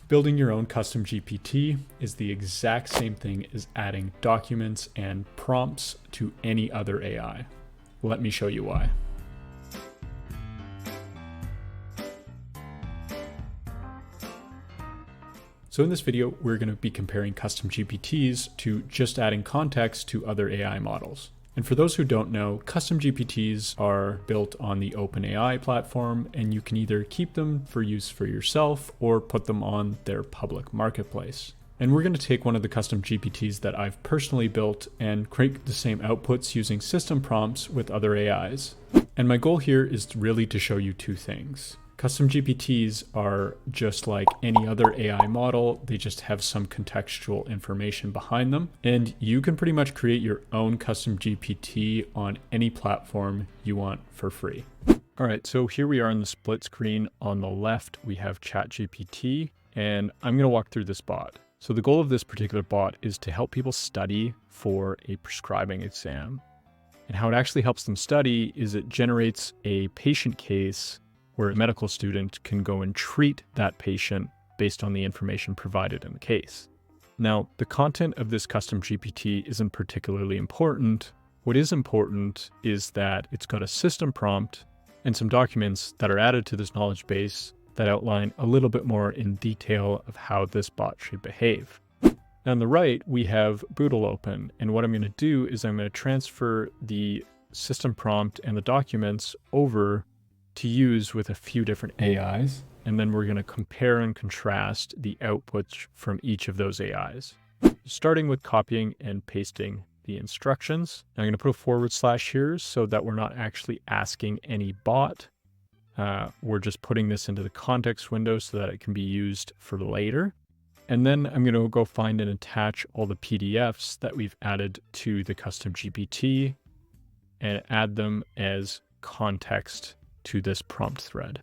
Building your own custom GPT is the exact same thing as adding documents and prompts to any other AI. Let me show you why. So in this video, we're going to be comparing custom GPTs to just adding context to other AI models. And for those who don't know, custom GPTs are built on the OpenAI platform, and you can either keep them for use for yourself or put them on their public marketplace. And we're going to take one of the custom GPTs that I've personally built and create the same outputs using system prompts with other AIs. And my goal here is really to show you two things. Custom GPTs are just like any other AI model. They just have some contextual information behind them. And you can pretty much create your own custom GPT on any platform you want for free. All right, so here we are on the split screen. On the left, we have ChatGPT, and I'm going to walk through this bot. So the goal of this particular bot is to help people study for a prescribing exam. And how it actually helps them study is it generates a patient case where a medical student can go and treat that patient based on the information provided in the case. Now, the content of this custom GPT isn't particularly important. What is important is that it's got a system prompt and some documents that are added to this knowledge base that outline a little bit more in detail of how this bot should behave. Now, on the right, we have Boodle open, and what I'm going to do is I'm going to transfer the system prompt and the documents over to use with a few different AIs, and then we're going to compare and contrast the outputs from each of those AIs. Starting with copying and pasting the instructions. I'm going to put a / here so that we're not actually asking any bot. We're just putting this into the context window so that it can be used for later. And then I'm going to go find and attach all the PDFs that we've added to the custom GPT and add them as context to this prompt thread.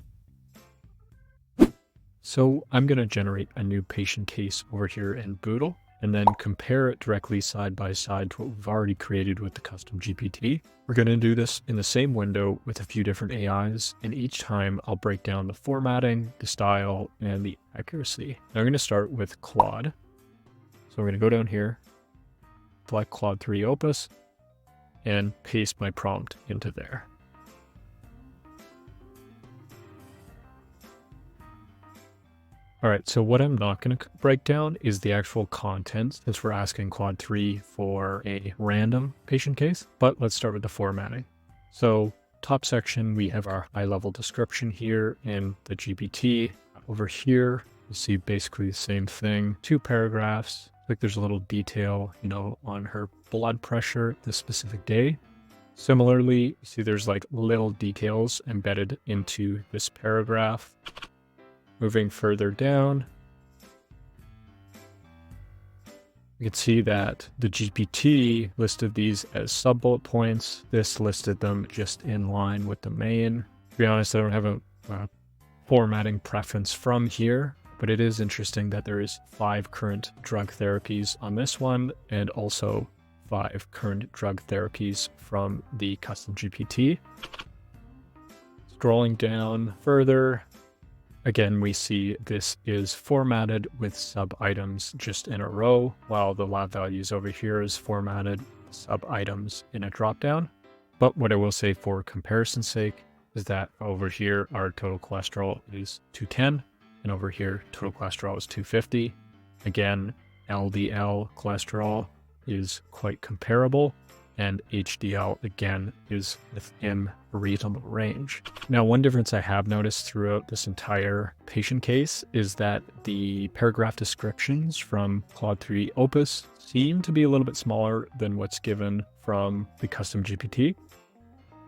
So I'm going to generate a new patient case over here in Boodle and then compare it directly side by side to what we've already created with the custom GPT. We're going to do this in the same window with a few different AIs, and each time I'll break down the formatting, the style, and the accuracy. Now I'm going to start with Claude. So we're going to go down here, select Claude 3 Opus, and paste my prompt into there. All right, so what I'm not going to break down is the actual content, since we're asking Claude 3 for a random patient case, but let's start with the formatting. So top section, we have our high-level description here in the GPT. Over here, you see basically the same thing, 2 paragraphs. Like there's a little detail, on her blood pressure this specific day. Similarly, you see there's like little details embedded into this paragraph. Moving further down, you can see that the GPT listed these as sub-bullet points. This listed them just in line with the main. To be honest, I don't have a formatting preference from here, but it is interesting that there is 5 current drug therapies on this one, and also 5 current drug therapies from the custom GPT. Scrolling down further, again, we see this is formatted with sub-items just in a row, while the lab values over here is formatted sub-items in a dropdown. But what I will say for comparison's sake is that over here, our total cholesterol is 210, and over here, total cholesterol is 250. Again, LDL cholesterol is quite comparable, and HDL, again, is within a reasonable range. Now, one difference I have noticed throughout this entire patient case is that the paragraph descriptions from Claude 3 Opus seem to be a little bit smaller than what's given from the custom GPT.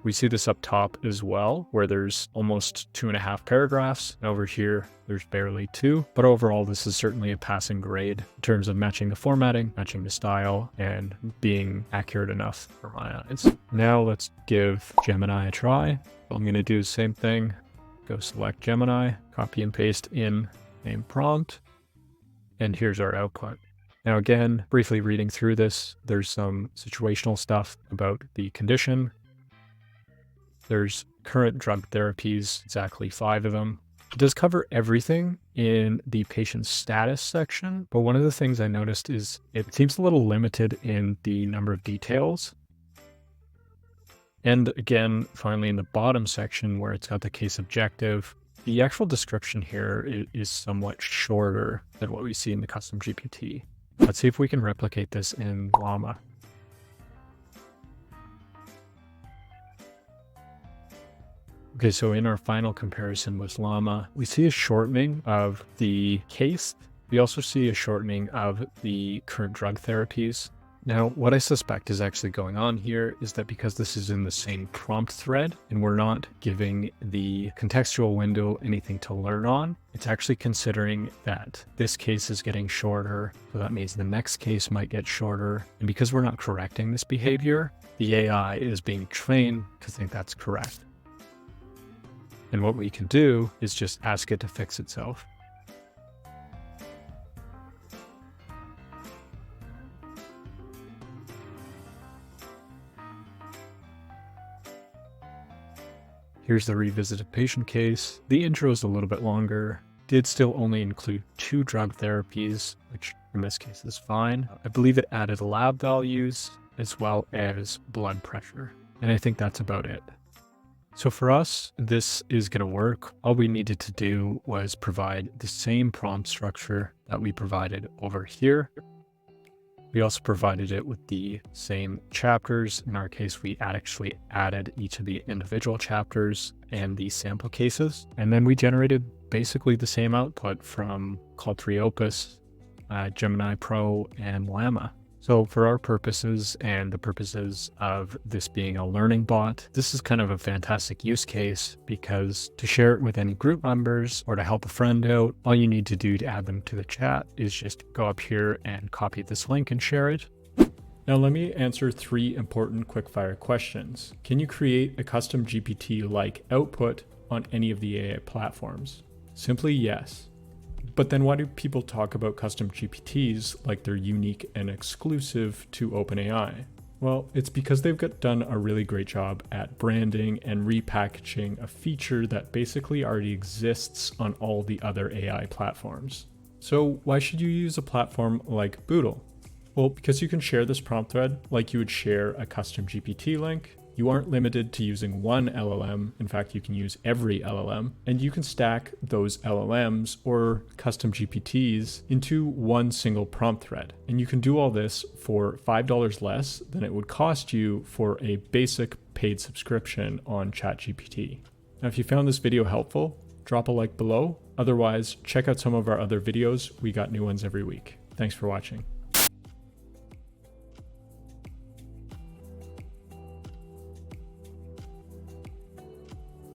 We see this up top as well, where there's almost 2.5 paragraphs. And over here, there's barely 2. But overall, this is certainly a passing grade in terms of matching the formatting, matching the style, and being accurate enough for my eyes. Now let's give Gemini a try. I'm going to do the same thing. Go select Gemini, copy and paste in name prompt, and here's our output. Now again, briefly reading through this, there's some situational stuff about the condition. There's current drug therapies, exactly 5 of them. It does cover everything in the patient status section, but one of the things I noticed is it seems a little limited in the number of details. And again, finally, in the bottom section where it's got the case objective, the actual description here is somewhat shorter than what we see in the custom GPT. Let's see if we can replicate this in Llama. Okay, so in our final comparison with Llama, we see a shortening of the case. We also see a shortening of the current drug therapies. Now, what I suspect is actually going on here is that because this is in the same prompt thread and we're not giving the contextual window anything to learn on, it's actually considering that this case is getting shorter. So that means the next case might get shorter. And because we're not correcting this behavior, the AI is being trained to think that's correct. And what we can do is just ask it to fix itself. Here's the revisited patient case. The intro is a little bit longer. Did still only include 2 drug therapies, which in this case is fine. I believe it added lab values as well as blood pressure. And I think that's about it. So for us, this is going to work. All we needed to do was provide the same prompt structure that we provided over here. We also provided it with the same chapters. In our case, we actually added each of the individual chapters and the sample cases. And then we generated basically the same output from Claude 3 Opus, Gemini Pro, and Llama. So for our purposes and the purposes of this being a learning bot, this is kind of a fantastic use case because to share it with any group members or to help a friend out, all you need to do to add them to the chat is just go up here and copy this link and share it. Now let me answer 3 important quickfire questions. Can you create a custom GPT-like output on any of the AI platforms? Simply yes. But then why do people talk about custom GPTs like they're unique and exclusive to OpenAI? Well, it's because they've done a really great job at branding and repackaging a feature that basically already exists on all the other AI platforms. So why should you use a platform like Boodle? Well, because you can share this prompt thread like you would share a custom GPT link. You aren't limited to using one LLM. In fact, you can use every LLM, and you can stack those LLMs or custom GPTs into one single prompt thread. And you can do all this for $5 less than it would cost you for a basic paid subscription on ChatGPT. Now, if you found this video helpful, drop a like below. Otherwise, check out some of our other videos. We got new ones every week. Thanks for watching.